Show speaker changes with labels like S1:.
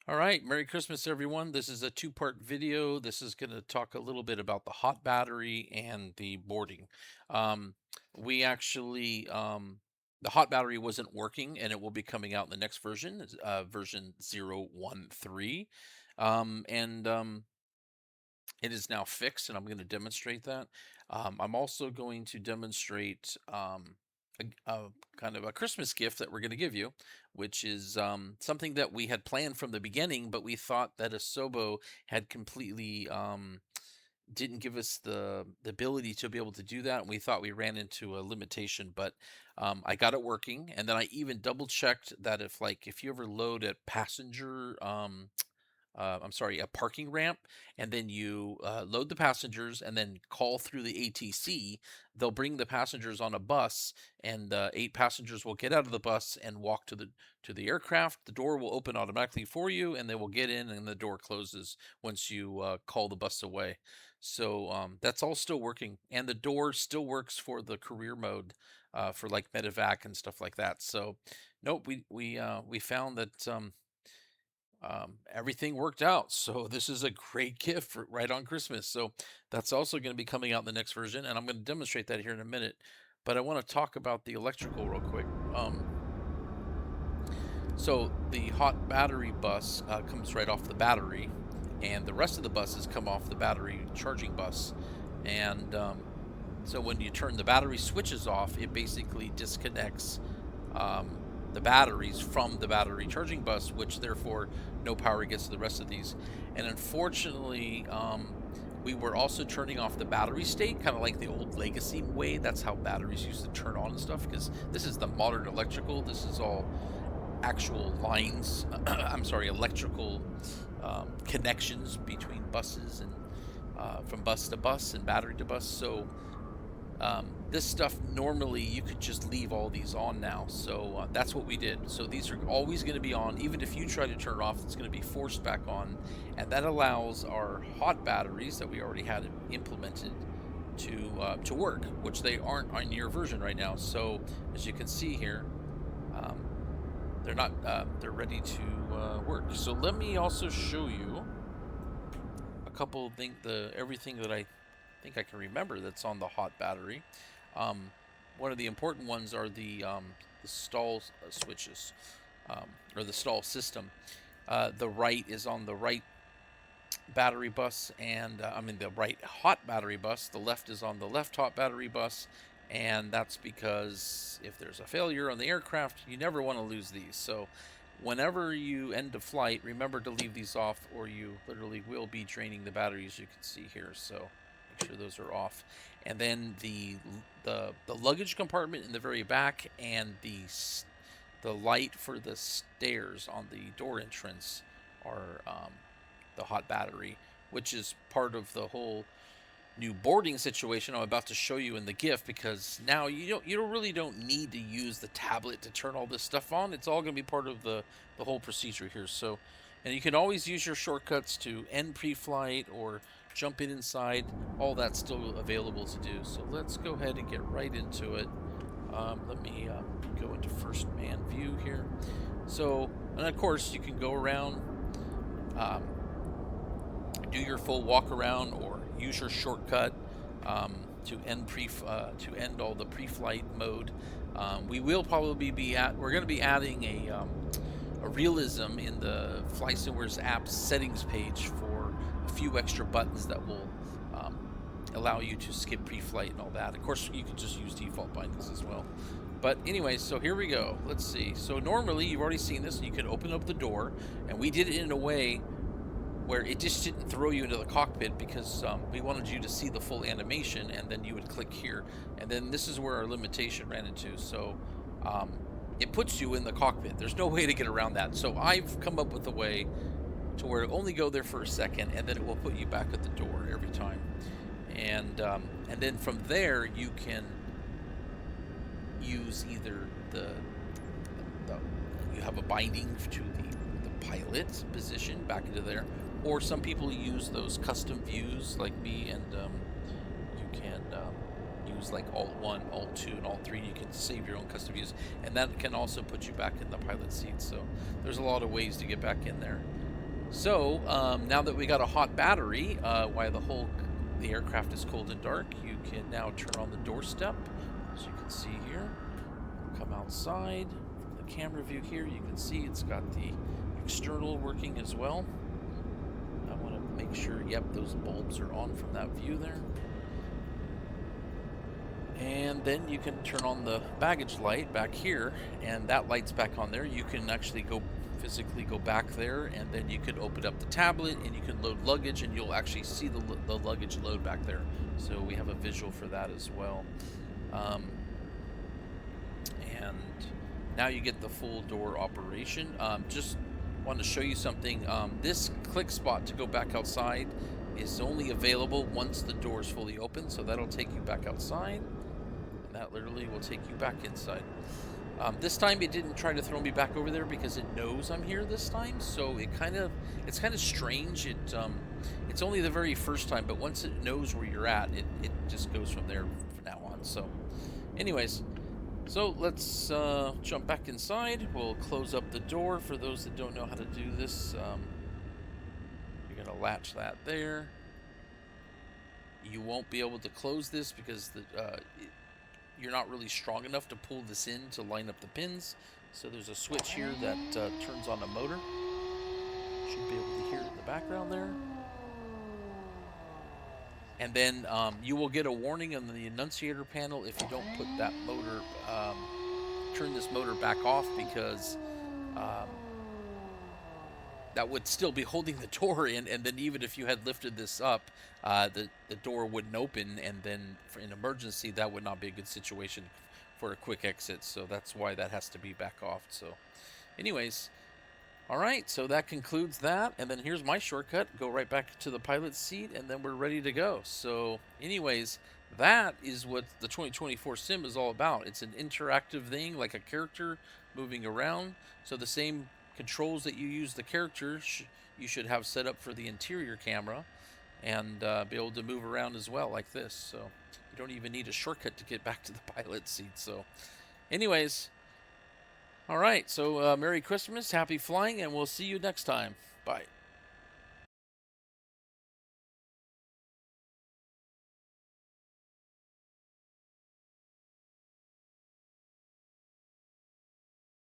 S1: All right, Merry Christmas, everyone. This is a two-part video. This is going to talk a little bit about the hot battery and the boarding. Um, we actually, the hot battery wasn't working, and it will be coming out in the next version, version 013. And it is now fixed, and I'm going to demonstrate that. I'm also going to demonstrate a kind of a Christmas gift that we're going to give you, which is something that we had planned from the beginning, but we thought that Asobo had completely didn't give us the ability to be able to do that, and we thought we ran into a limitation. But I got it working, and then I even double checked that if you ever load a passenger I'm sorry, a parking ramp, and then you load the passengers and then call through the ATC. They'll bring the passengers on a bus, and eight passengers will get out of the bus and walk to the aircraft. The door will open automatically for you, and they will get in, and the door closes once you call the bus away. So that's all still working, and the door still works for the career mode for like medevac and stuff like that. So, nope, we found that. Everything worked out. So this is a great gift for right on Christmas. So that's also going to be coming out in the next version, and I'm going to demonstrate that here in a minute. But I want to talk about the electrical real quick. So the hot battery bus comes right off the battery, and the rest of the buses come off the battery charging bus. And so when you turn the battery switches off, it basically disconnects um, the batteries from the battery charging bus, which therefore no power gets to the rest of these. And unfortunately, we were also turning off the battery state, kind of like the old legacy way. That's how batteries used to turn on and stuff, because this is the modern electrical. This is all actual lines, I'm sorry, electrical connections between buses and from bus to bus and battery to bus. So this stuff normally you could just leave all these on now. So that's what we did. So these are always going to be on. Even if you try to turn it off, it's going to be forced back on. And that allows our hot batteries that we already had implemented to work, which they aren't on your version right now. So as you can see here, um, they're not they're ready to work. So let me also show you a couple of things, the everything that I think I can remember that's on the hot battery. Um, One of the important ones are the stall switches, or the stall system. The right is on the right battery bus, and I mean the right hot battery bus. The left is on the left hot battery bus, and that's because if there's a failure on the aircraft, you never want to lose these. So whenever you end a flight, remember to leave these off, or you literally will be draining the batteries. You can see here. So make sure those are off. And then the luggage compartment in the very back, and the light for the stairs on the door entrance are the hot battery, which is part of the whole new boarding situation I'm about to show you in the gift, because now you really don't need to use the tablet to turn all this stuff on. It's all going to be part of the whole procedure here. So, and you can always use your shortcuts to end pre-flight or jump in inside. All that's still available to do. So let's go ahead and get right into it. Let me go into first man view here. So, and of course you can go around, um, do your full walk around, or use your shortcut to end all the pre-flight mode. We will probably we're going to be adding a realism in the Flysimware's app settings page for a few extra buttons that will allow you to skip pre-flight and all that. Of course, you can just use default bindings as well. But anyway, so here we go. Let's see. So normally, you've already seen this. You can open up the door, and we did it in a way where it just didn't throw you into the cockpit, because we wanted you to see the full animation, and then you would click here. And then this is where our limitation ran into. So it puts you in the cockpit. There's no way to get around that. So I've come up with a way to where it'll only go there for a second, and then it will put you back at the door every time. And then from there you can use either the you have a binding to the pilot position back into there, or some people use those custom views like me, and you can use like Alt 1, Alt 2, and Alt 3. You can save your own custom views, and that can also put you back in the pilot seat. So there's a lot of ways to get back in there. So now that we got a hot battery, while the aircraft is cold and dark, you can now turn on the doorstep. As you can see here, come outside from the camera view here. You can see it's got the external working as well. I want to make sure, yep, those bulbs are on from that view there. And then you can turn on the baggage light back here, and that light's back on there. You can actually physically go back there, and then you can open up the tablet and you can load luggage, and you'll actually see the luggage load back there. So we have a visual for that as well. And now you get the full door operation. Just wanted to show you something. This click spot to go back outside is only available once the door is fully open, so that'll take you back outside. That literally will take you back inside. This time it didn't try to throw me back over there because it knows I'm here this time, so it's kind of strange. It's only the very first time, but once it knows where you're at, it just goes from there from now on. So anyways, so let's jump back inside. We'll close up the door. For those that don't know how to do this, you're gonna latch that there. You won't be able to close this because you're not really strong enough to pull this in to line up the pins. So there's a switch here that turns on a motor. Should be able to hear it in the background there. And then you will get a warning on the annunciator panel if you don't put that motor, turn this motor back off, because that would still be holding the door in, and then even if you had lifted this up, the door wouldn't open, and then for an emergency, that would not be a good situation for a quick exit. So that's why that has to be back off. So anyways, all right, so that concludes that, and then here's my shortcut. Go right back to the pilot's seat, and then we're ready to go. So anyways, that is what the 2024 sim is all about. It's an interactive thing, like a character moving around. So the same controls that you use the character, you should have set up for the interior camera, and be able to move around as well like this. So you don't even need a shortcut to get back to the pilot's seat. So anyways, all right, so Merry Christmas, happy flying, and we'll see you next time. Bye.